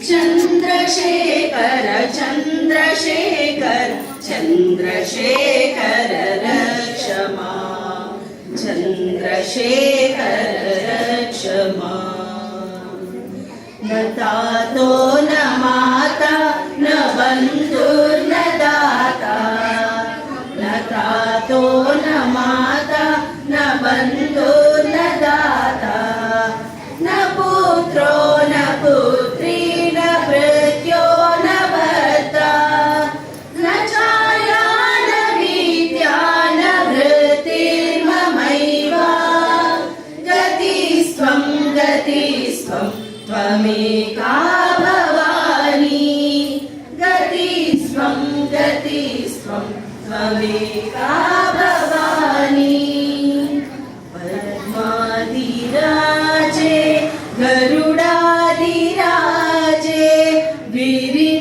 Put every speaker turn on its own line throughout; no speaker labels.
चन्द्रशेखर चन्द्रशेखर चन्द्रशेखर रक्ष मां चन्द्रशेखर रक्ष मां न तातो न माता न बन्धुर्न दाता न तातो न माता न बन्धुर्न दाता न पुत्रो न पुत्री न भृत्यो न भर्ता न छाया न विद्या न वृत्तिर्ममैव गतिस्त्वं त्वमेका भवानी गतिस्त्वं त्वमेका भवानी पद्माधिराजे गरुडाधिराजे विरिञ्चिराजे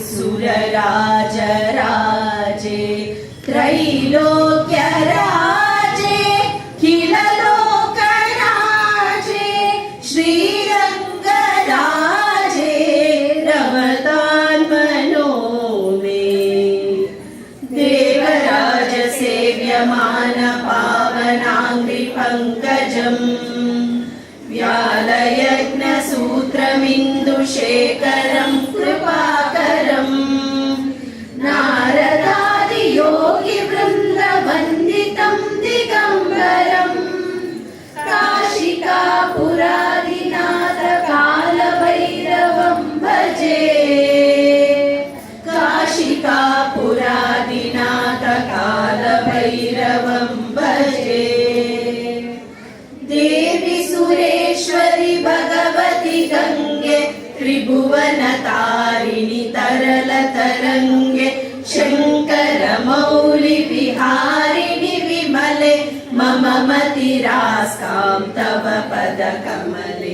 सुरराजराजे त्रैलोक्यराजे खिललोकराजे श्रीरङ्गराजे रमतान्मनो मे देवराज सेव्यमान पावनाङ्घ्रिपङ्कजम् व्यालयज्ञसूत्रमिन्दुशेखरं कृपाकरम् नारदादियोगिवृन्दवन्दितं दिगम्बरम् काशिकापुरादिनाथ कालभैरवं भजे काशिकापुरादिनाथ कालभैरवं भजे देवी सुरेश्वरि भगवति गंगे त्रिभुवनतारिणि तरलतरङ्गे शङ्कर मौलि विहारिणि विमले मम मतिरास्तां तव पदकमले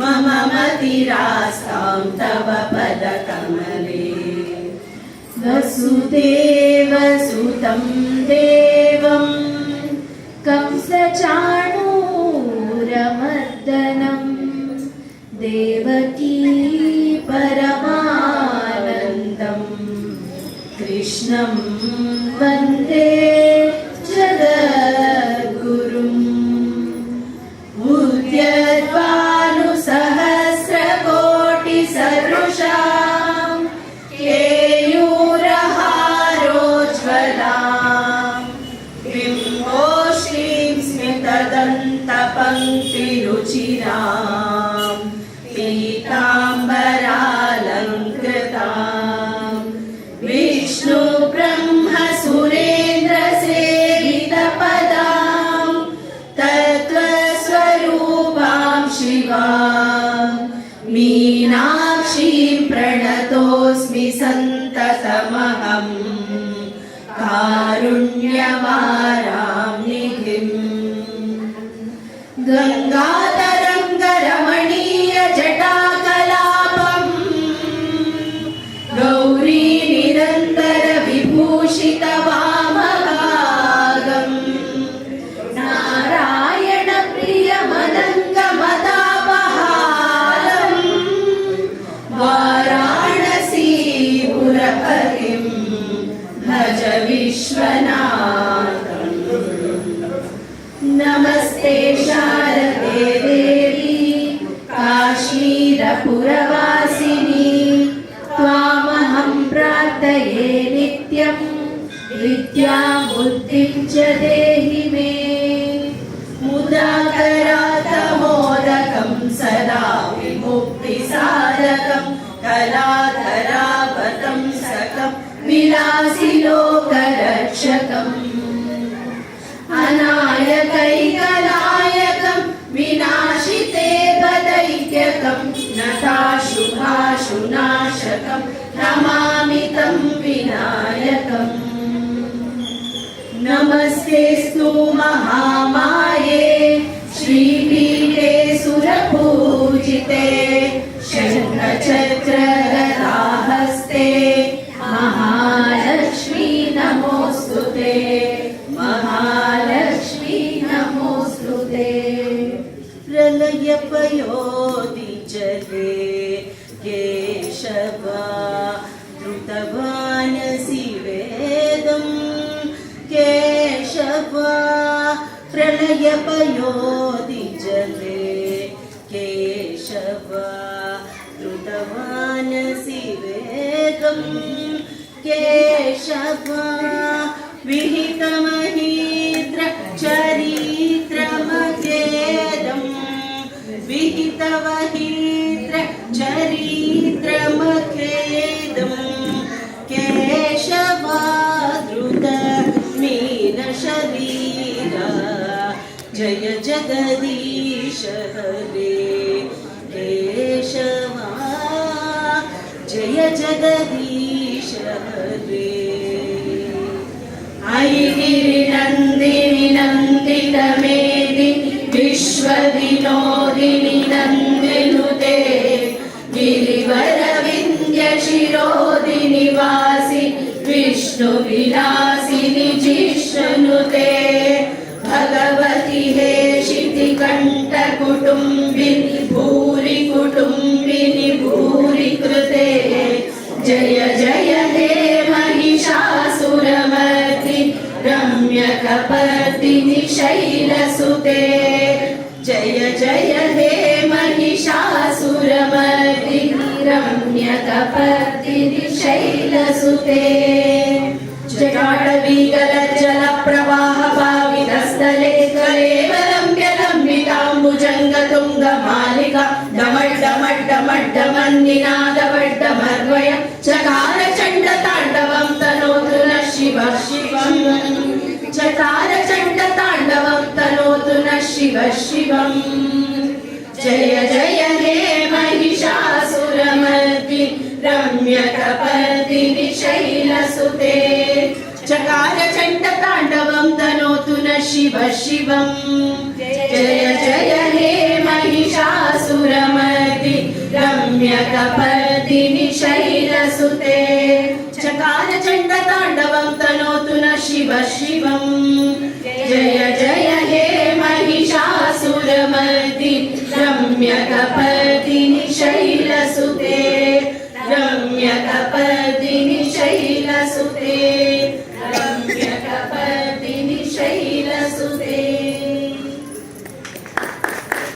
मम मतिरास्तां तव पदकमले वसुदेवसुतं देवं कंसचाणूरमर्दनं देवकी परमानन्दं कृष्णं वन्दे जगद्गुरुम् उद्यद्भानुसहस्रकोटिसदृशां केयूरहारोज्ज्वलां बिम्बोश्रीं स्मितदन्तपङ्क्तिरुचिरां पीताम्बरालङ्कृतां विष्णुब्रह्मसुरेन्द्रसेवितपदां तत्त्वस्वरूपां शिवां मीनाक्षीं प्रणतोऽस्मि सन्ततमहं कारुण्यवारां निधिम् गङ्गातरङ्गरमणीय जटाकलापं गौरी निरन्तर विभूषित वामभागम् नारायण प्रियमनङ्गमदापहारम् वाराणसीपुरपतिं भज विश्वनाथम् नमस्ते शारदे देवी काश्मीरपुरवासिनी त्वामहं प्रार्थये नित्यं विद्यां बुद्धिं च देहि मे मुदाकरातमोदकं सदा विमुक्तिसाधकं कलाधरावतं सकं विलासिलोकरक्षकम् अनायकैकनायकं विनाशिते वदैक्यकं नताशुभाशुनाशकं नमामि तं विनायकम् नमस्तेस्तु महामाये श्रीपीठे सुरपूजिते शङ्खचक्रगदाहस्ते महालक्ष्मी नमोऽस्तुते महालक्ष्मी नमोऽस्तुते प्रलयपयोधि
जले केशव धृतवानसि वेदं केशव प्रलयपयोधिजले केशव धृतवानसि वेदं केशव विहितमहीन्द्र चरित्रमखेदं विहितमहीन्द्र चरित्रमखेदं केशवाधृत मीनशरीरा जय जगदीश हरे केशवा जय जगदीश हरे
ऐगिरिनन्दिनि नन्दितमेदिनि विश्वविनोदिनि नन्दिनुते गिरिवरविन्द्यशिरोदिनि वासि विष्णुविलासिनि जिष्णुनुते भगवति हेशितिकण्ठकुटुम्बिनि भूरि कुटुम्बिनि भूरि कृते जय जय हे महिषासुरमर्दि रम्यकपर्दिनि शैलसुते जय जय हे महिषासुरमर्दि रम्यकपर्दिनि शैलसुते जटाटवीगलज्जलप्रवाहभावितस्थले कलेवरम्यलम्बिताम्बुजङ्गतुङ्गमालिका डमड्डमड्डमड्डमन्निनादवड्डमर्वय चकार चण्डताण्डवं तनोतु नः शिवः शिवम् चकार चण्डताण्डवं तनोतु नः शिवः शिवम् जय जय हे महिषासुरमर्दि रम्यकपर्दिनि शैलसुते चकार चण्डताण्डवं तनोतु नः शिवः शिवम् जय जय हे महिषासुरमर्दि रम्यकपर्दिनि शैलसुते चकार चण्डताण्डवं तनोतु नः शिवः शिवम् जय जय हे महिषासुरमर्दि रम्यकपर्दिनि शैलसुते रम्यकपर्दिनि